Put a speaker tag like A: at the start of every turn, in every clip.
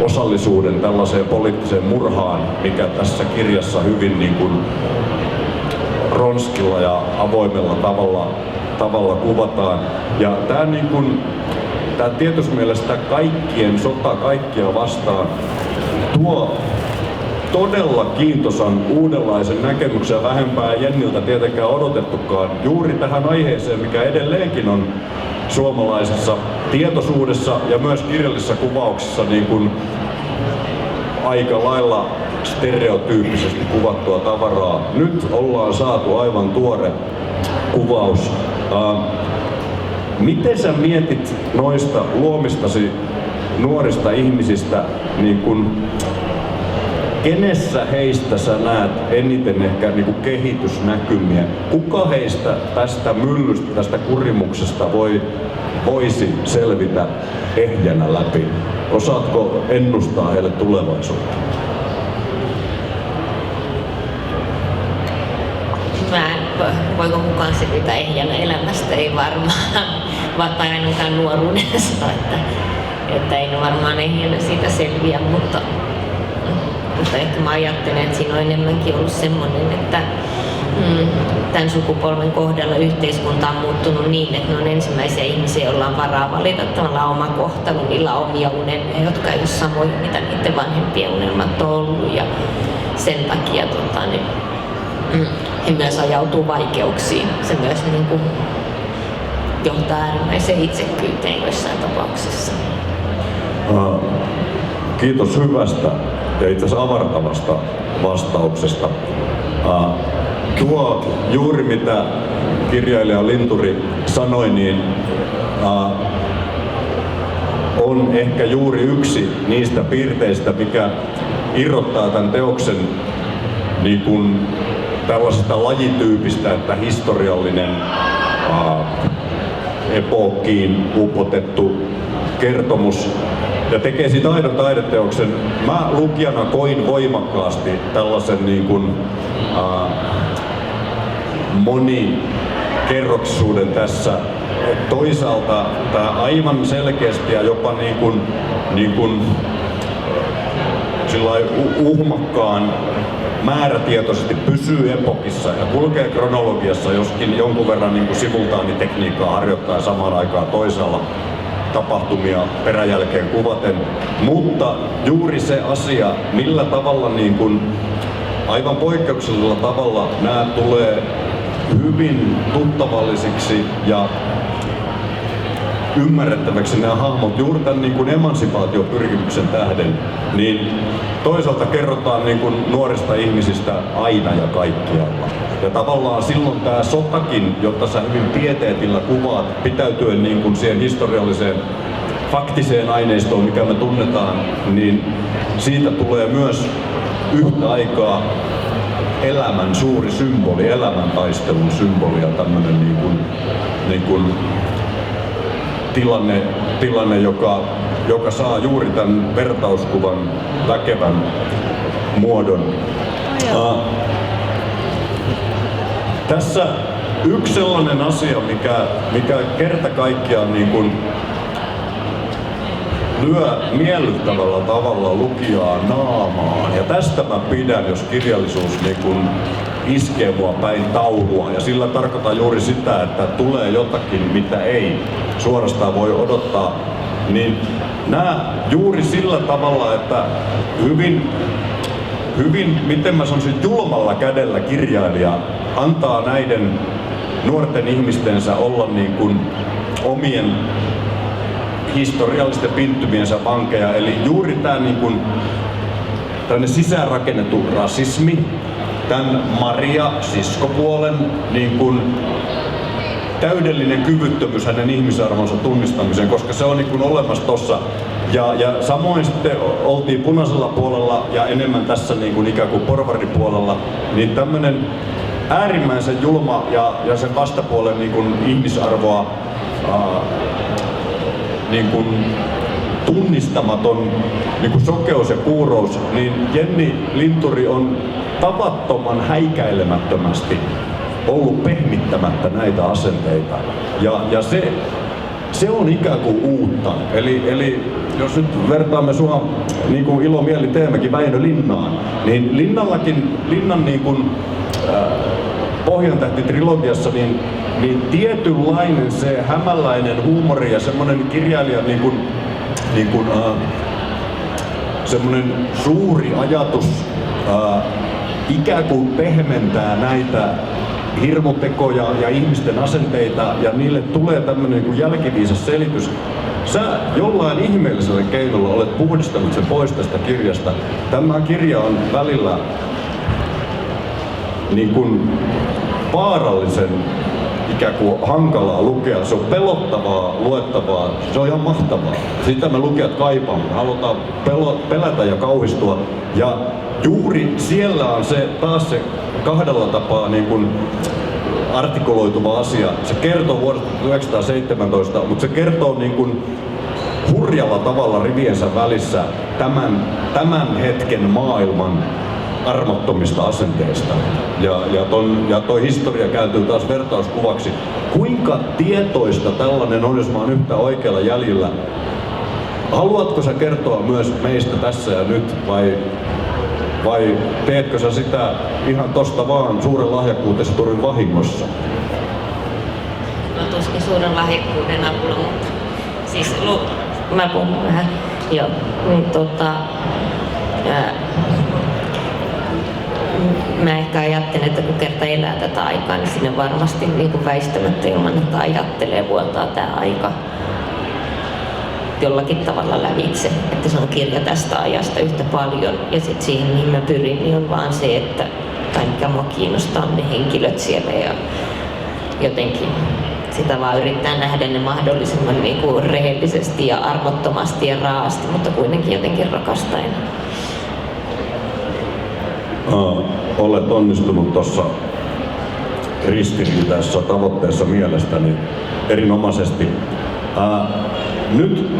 A: osallisuuden tällaiseen poliittiseen murhaan, mikä tässä kirjassa hyvin niin kuin ronskilla ja avoimella tavalla kuvataan. Ja tämä niin kuin, tietysti mielestä kaikkien sota kaikkia vastaan tuo todella kiintosan uudenlaisen näkemyksen, vähempää Jenniltä tietenkään odotettukaan, juuri tähän aiheeseen, mikä edelleenkin on suomalaisessa tietoisuudessa ja myös kirjallisissa kuvauksissa niin kuin aika lailla stereotyyppisesti kuvattua tavaraa. Nyt ollaan saatu aivan tuore kuvaus. Miten sä mietit noista luomistasi nuorista ihmisistä, niin kun, kenessä heistä sä näet eniten ehkä niin kun kehitysnäkymiä? Kuka heistä tästä myllystä, tästä kurimuksesta voisi selvitä ehjänä läpi? Osaatko ennustaa heille tulevaisuutta?
B: Voiko kukaan selvitä ehjänä elämästä? Ei varmaan, tai ainakaan nuoruudessa, että ei varmaan ehjänä siitä selviä, mutta ehkä mä ajattelen, että siinä on enemmänkin ollut semmoinen, että tämän sukupolven kohdalla yhteiskunta on muuttunut niin, että ne on ensimmäisiä ihmisiä, joilla on varaa valita tavallaan oma kohtalo, niillä on omia unelmia, jotka ei ole samoja, mitä niiden vanhempien unelmat on ollut, ja sen takia he myös ajautuu vaikeuksiin. Se myös niin kuin johtaa äärimmäiseen itsekkyyteen joissain tapauksissa.
A: Kiitos hyvästä ja itse asiassa avartavasta vastauksesta. Tuo juuri mitä kirjailija Linturi sanoi, niin on ehkä juuri yksi niistä piirteistä, mikä irrottaa tämän teoksen niin kuin tällaisesta lajityypistä, että historiallinen epookkiin upotettu kertomus ja tekee siitä aidon taideteoksen. Mä lukijana koin voimakkaasti tällaisen niin kuin, monikerroksisuuden tässä. Toisaalta tämä aivan selkeästi ja jopa niin kuin uhmakkaan määrätietoisesti pysyy epokissa ja kulkee kronologiassa, joskin jonkun verran niin kuin simultaanitekniikkaa harjoittaa samaan aikaan toisaalla tapahtumia peräjälkeen kuvaten. Mutta juuri se asia, millä tavalla niin kuin aivan poikkeuksellisella tavalla nämä tulee hyvin tuttavallisiksi ja ymmärrettäväksi nämä hahmot juuri tämän niin kuin emansipaatiopyrkimyksen tähden, niin toisaalta kerrotaan niin kuin nuorista ihmisistä aina ja kaikkialla. Ja tavallaan silloin tämä sotakin, jota sä hyvin pieteetillä kuvaat, pitäytyen niin kuin siihen historialliseen faktiseen aineistoon, mikä me tunnetaan, niin siitä tulee myös yhtä aikaa elämän suuri symboli, elämäntaistelun symboli ja tämmöinen niin kuin tilanne joka saa juuri tämän vertauskuvan väkevän muodon. Tässä yksi sellainen asia, mikä kerta kaikkiaan niin kuin lyö miellyttävällä tavalla lukijaa naamaan. Ja tästä mä pidän, jos kirjallisuus niin kun iskee mua päin taulua. Ja sillä tarkoitan juuri sitä, että tulee jotakin, mitä ei suorastaan voi odottaa. Niin nämä juuri sillä tavalla, että hyvin, miten mä sanoisin, julmalla kädellä kirjailija antaa näiden nuorten ihmistensä olla niin kuin omien historiallisten pinttymiensä vankeja. Eli juuri tämä niin kuin tällainen sisäänrakennettu rasismi, tämän Maria-siskopuolen niin kuin täydellinen kyvyttömyys hänen ihmisarvonsa tunnistamiseen, koska se on niin kuin olemassa tossa. Ja samoin sitten oltiin punaisella puolella ja enemmän tässä niin kuin ikään kuin porvaripuolella, niin tämmöinen äärimmäisen julma ja sen vastapuolen niin kuin ihmisarvoa niin kuin tunnistamaton niin kuin sokeus ja kuurous, niin Jenni Linturi on tavattoman häikäilemättömästi ollut pehmittämättä näitä asenteita. Ja se se on ikään kuin uutta. Eli jos nyt vertaamme sua, niin kuin ilomieli teemmekin Väinö Linnaan, niin Linnan niin kuin, Pohjantähti-trilogiassa niin tietynlainen se hämäläinen huumori ja semmoinen kirjailijan semmoinen suuri ajatus ikään kuin pehmentää näitä hirmutekoja ja ihmisten asenteita ja niille tulee tämmöinen niin kuin jälkiviisas selitys. Sä jollain ihmeellisellä keinolla olet puhdistanut sen pois tästä kirjasta. Tämä kirja on välillä niin kuin vaarallisen ikään kuin hankalaa lukea. Se on pelottavaa luettavaa. Se on ihan mahtavaa. Sitä me lukijat kaipaamme. Halutaan pelätä ja kauhistua. Ja juuri siellä on se taas se kahdella tapaa niin kuin artikuloituva asia. Se kertoo vuodesta 1917, mutta se kertoo niin kuin hurjalla tavalla riviensä välissä tämän hetken maailman armottomista asenteista. Ja toi historia kääntyy taas vertauskuvaksi. Kuinka tietoista tällainen on, jos mä oon yhtä oikealla jäljellä? Haluatko sä kertoa myös meistä tässä ja nyt vai teetkö sä sitä ihan tosta vaan suuren lahjakkuutesi turvin vahingossa?
B: No tuskin suuren lahjakkuuden avulla, mutta siis mä puhun vähän. Joo, niin mä ehkä ajattelen, että kun kerta elää tätä aikaa, niin sinne varmasti niin kuin väistämättä ilman, että ajattelee vuotaa tää aika jollakin tavalla lävitse, että se on kirja tästä ajasta yhtä paljon. Ja sitten siihen, mihin mä pyrin, niin on vaan se, että tai mikä mua kiinnostaa, ne henkilöt siellä ja jotenkin sitä vaan yrittää nähdä ne mahdollisimman niin kuin rehellisesti ja armottomasti ja raasti, mutta kuitenkin jotenkin rakastaen.
A: Olet onnistunut tuossa ristiriitaisessa tavoitteessa mielestäni erinomaisesti. Nyt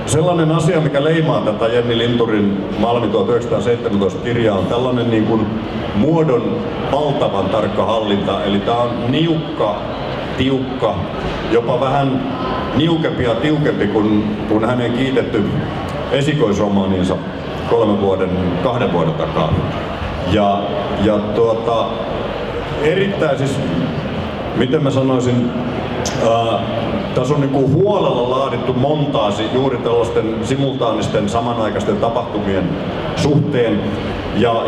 A: sellainen asia, mikä leimaa tätä Jenni Linturin Malmi 1917 kirjaa, on tällainen niin kuin muodon valtavan tarkka hallinta. Eli tää on niukka, tiukka, jopa vähän niukempi ja tiukempi kuin hänen kiitetty esikoisromaaninsa 2 vuoden takaa. Erittäin siis, miten mä sanoisin, tässä on niinku huolella laadittu montaasi juuri tällaisten simultaanisten samanaikaisten tapahtumien suhteen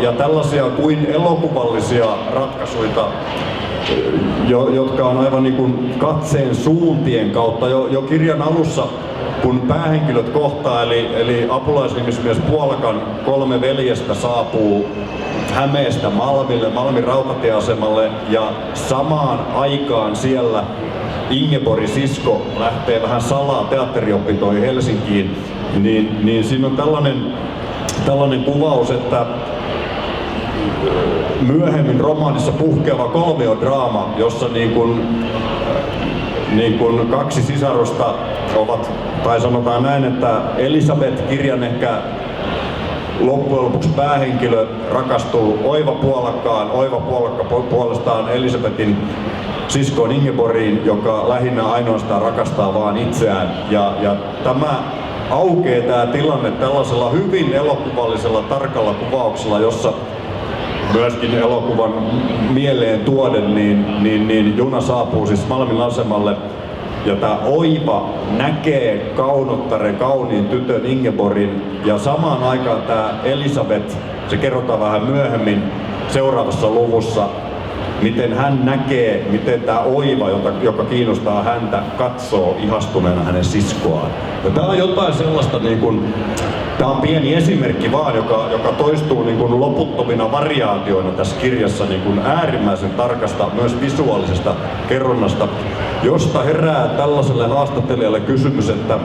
A: ja tällaisia kuin elokuvallisia ratkaisuja, jotka on aivan niin kuin katseen suuntien kautta jo kirjan alussa, kun päähenkilöt kohtaa, eli apulaisnimismies Puolakan 3 veljestä saapuu Hämeestä Malmin rautatieasemalle ja samaan aikaan siellä Ingeborgin sisko lähtee vähän salaa teatteriopintoihin Helsinkiin, niin siinä on tällainen kuvaus, että myöhemmin romaanissa puhkeava kolmiodraama, jossa niin kuin 2 sisarusta ovat, tai sanotaan näin, että Elisabeth, kirjan ehkä loppujen lopuksi päähenkilö, rakastuu Oiva Puolakkaan, Oiva Puolakka puolestaan Elisabetin siskoon Ingeborgiin, joka lähinnä ainoastaan rakastaa vaan itseään. Ja tämä aukeaa tämä tilanne tällaisella hyvin elokuvallisella tarkalla kuvauksella, jossa myöskin elokuvan mieleen tuoden, niin juna saapuu siis Malmin asemalle. Ja tämä Oiva näkee kaunottaren kauniin tytön Ingeborgin ja samaan aikaan tämä Elisabeth, se kerrotaan vähän myöhemmin seuraavassa luvussa, miten hän näkee, miten tämä Oiva, joka kiinnostaa häntä, katsoo ihastuneena hänen siskoaan. Ja tämä on jotain sellaista, tämä on pieni esimerkki vaan, joka toistuu loputtomina variaatioina tässä kirjassa äärimmäisen tarkasta, myös visuaalisesta kerronnasta, josta herää tällaiselle haastattelijalle kysymys, että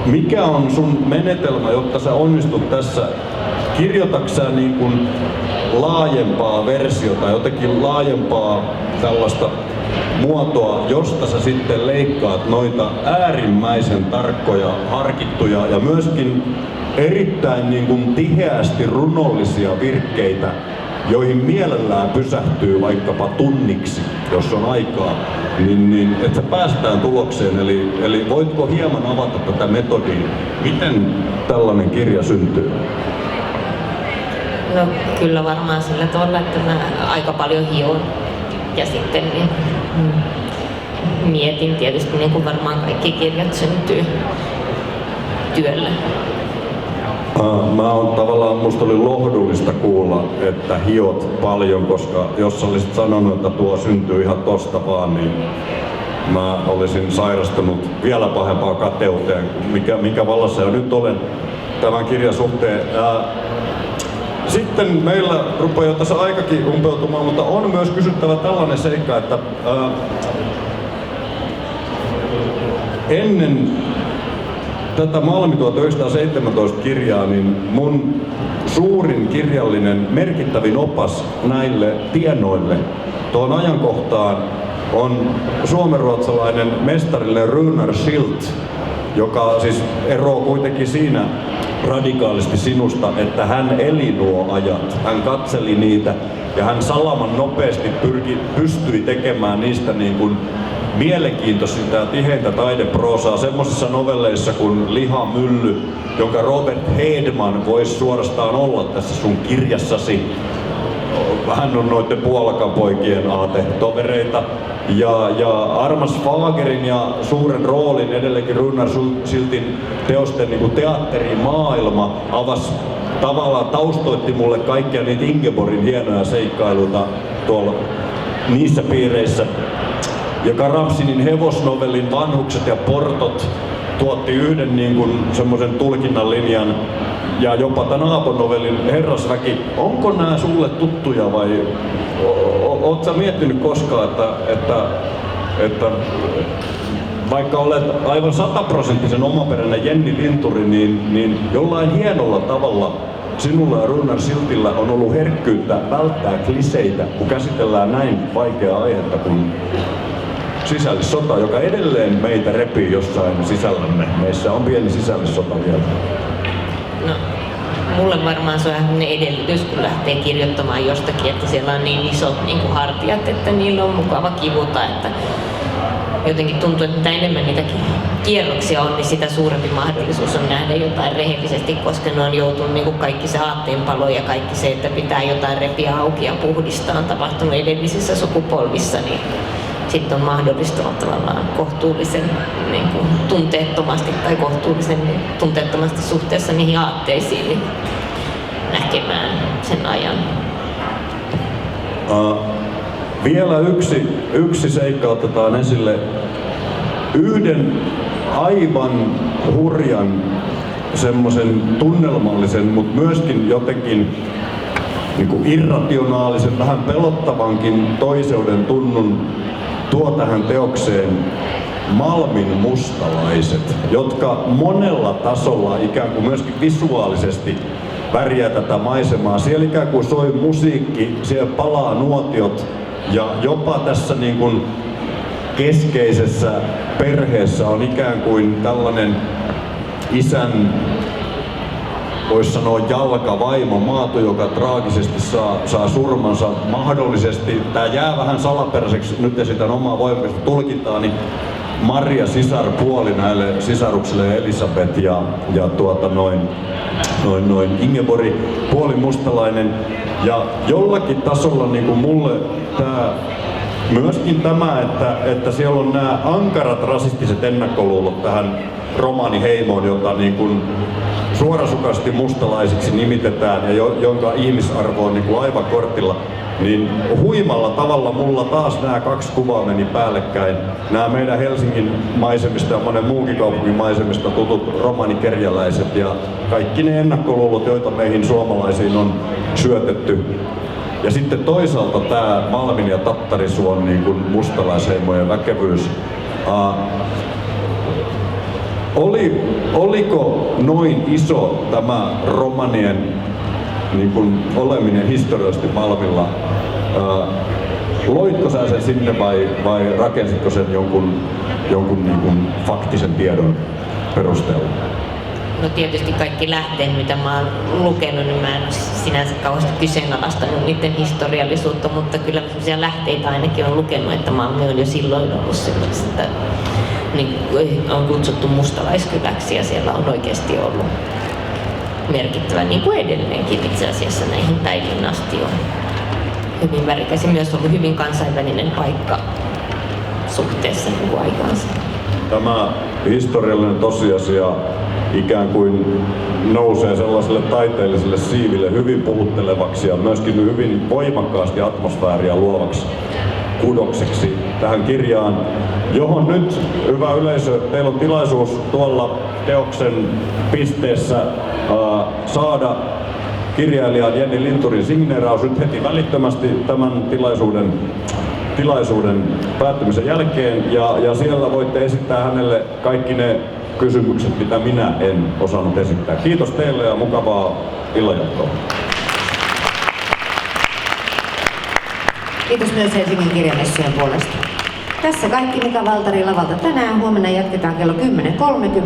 A: mikä on sun menetelmä, jotta sä onnistut tässä? Kirjoitatko sä laajempaa versiota, jotenkin laajempaa tällaista muotoa, josta sä sitten leikkaat noita äärimmäisen tarkkoja, harkittuja ja myöskin erittäin tiheästi runollisia virkkeitä joihin mielellään pysähtyy vaikkapa tunniksi, jos on aikaa, niin että päästään tulokseen. Eli voitko hieman avata tätä metodia? Miten tällainen kirja syntyy?
B: No kyllä varmaan sillä tavalla, että mä aika paljon hion ja sitten niin, mietin tietysti, niin kuin varmaan kaikki kirjat syntyy työllä.
A: Mä oon tavallaan, musta oli lohdullista kuulla, että hiot paljon, koska jos olisit sanonut, että tuo syntyy ihan tosta vaan, niin mä olisin sairastunut vielä pahempaa kateuteen, minkä vallassa jo nyt olen tämän kirjan suhteen. Sitten meillä rupeaa jo tässä aikakin umpeutumaan, mutta on myös kysyttävä tällainen seikka, että ennen tätä Malmi 1917 kirjaa, niin mun suurin kirjallinen merkittävin opas näille tienoille tuon ajankohtaan on suomenruotsalainen mestarillinen Runar Schild, joka siis eroaa kuitenkin siinä radikaalisti sinusta, että hän eli nuo ajat. Hän katseli niitä ja hän salaman nopeasti pystyi tekemään niistä niin kuin mielenkiintoisinta ja tiheintä taideproosaa semmoisissa novelleissa kuin Lihamylly, jonka Robert Hedman voisi suorastaan olla tässä sun kirjassasi. Hän on noiden Puolakan poikien aatetovereita. Ja Armas Fagerin ja suuren roolin edelleenkin Runar Schildin teosten niin kuin teatterimaailma avasi tavallaan, taustoitti mulle kaikkia niitä Ingeborgin hienoja seikkailuita tuolla niissä piireissä. Ja Karamzinin hevosnovellin Vanhukset ja portot tuotti yhden niin kuin semmoisen tulkinnan linjan. Ja jopa tämän Aapon-novellin Herrasväki. Onko nämä sulle tuttuja vai ootko sä miettinyt koskaan, että vaikka olet aivan 100% omaperäinen Jenni Linturi, niin jollain hienolla tavalla sinulla ja Runar Schildillä on ollut herkkyyttä välttää kliseitä, kun käsitellään näin vaikeaa aihetta kuin sisällissota, joka edelleen meitä repii jossain sisällämme. Meissä on pieni sisällissota vielä.
B: No, mulle varmaan se on ihan edellytys, kun lähtee kirjoittamaan jostakin, että siellä on niin isot niin kuin hartiat, että niillä on mukava kivuta. Että jotenkin tuntuu, että mitä enemmän niitä kierroksia on, niin sitä suurempi mahdollisuus on nähdä jotain rehellisesti, koska ne on joutunut niin kuin kaikki se aatteenpalo ja kaikki se, että pitää jotain repiä auki ja puhdistaa, on tapahtunut edellisissä sukupolvissa, niin sitten on mahdollista tavallaan kohtuullisen niin kuin tunteettomasti tai kohtuullisen tunteettomasti suhteessa niihin aatteisiin niin näkemään sen ajan.
A: Vielä yksi seikka otetaan esille. Yhden aivan hurjan semmoisen tunnelmallisen, mutta myöskin jotenkin niin kuin irrationaalisen, vähän pelottavankin toiseuden tunnun tuo tähän teokseen Malmin mustalaiset, jotka monella tasolla ikään kuin myöskin visuaalisesti värjää tätä maisemaa. Siellä ikään kuin soi musiikki, siellä palaa nuotiot ja jopa tässä niin kuin keskeisessä perheessä on ikään kuin tällainen isän, voisi sanoa jalkavaimo, Maatu, joka traagisesti saa surmansa mahdollisesti. Tää jää vähän salaperäiseksi, nyt esitän omaa voimakasta tulkintaa, niin Maria sisarpuoli näille sisaruksille Elisabeth ja Ingeborg puoli mustalainen. Ja jollakin tasolla niin kuin mulle myöskin tämä, että siellä on nämä ankarat rasistiset ennakkoluulot tähän romaaniheimoon, jota niin kuin suorasukaisesti mustalaisiksi nimitetään ja jonka ihmisarvo on niin kuin aivan kortilla, niin huimalla tavalla mulla taas nämä kaksi kuvaa meni päällekkäin. Nämä meidän Helsingin maisemista ja monen muunkin kaupungin maisemista tutut romanikerjäläiset ja kaikki ne ennakkoluulot, joita meihin suomalaisiin on syötetty. Ja sitten toisaalta tämä Malmin ja Tattarisuon niin kuin mustalaisheimojen väkevyys. Oliko noin iso tämä romanien niin kuin oleminen historiallisesti Malmilla? Loitko sä sen sinne vai rakensitko sen jonkun niin kuin faktisen tiedon perusteella?
B: No tietysti kaikki lähteet, mitä mä oon lukenut, niin mä en ole sinänsä kauheasti kyseenalaistanut niiden historiallisuutta, mutta kyllä sellaisia lähteitä ainakin on lukenut, että Malmi on jo silloin ollut sellaista, niin on kutsuttu mustalaiskyläksi ja siellä on oikeasti ollut merkittävä, niin kuin edelleenkin itse asiassa näihin päiviin asti on hyvin värikäs ja myös ollut hyvin kansainvälinen paikka suhteessa niin kuin aikaansa.
A: Tämä historiallinen tosiasia ikään kuin nousee sellaiselle taiteelliselle siiville hyvin puhuttelevaksi ja myöskin hyvin voimakkaasti atmosfääriä luovaksi kudokseksi tähän kirjaan, johon nyt, hyvä yleisö, teillä on tilaisuus tuolla teoksen pisteessä saada kirjailijan Jenni Linturin signeeraus nyt heti välittömästi tämän tilaisuuden päättymisen jälkeen ja siellä voitte esittää hänelle kaikki ne kysymykset, mitä minä en osannut esittää. Kiitos teille ja mukavaa illanjatkoa.
C: Kiitos myös Helsingin kirjamessujen puolesta. Tässä kaikki Mika Valtari lavalta tänään. Huomenna jatketaan kello 10.30.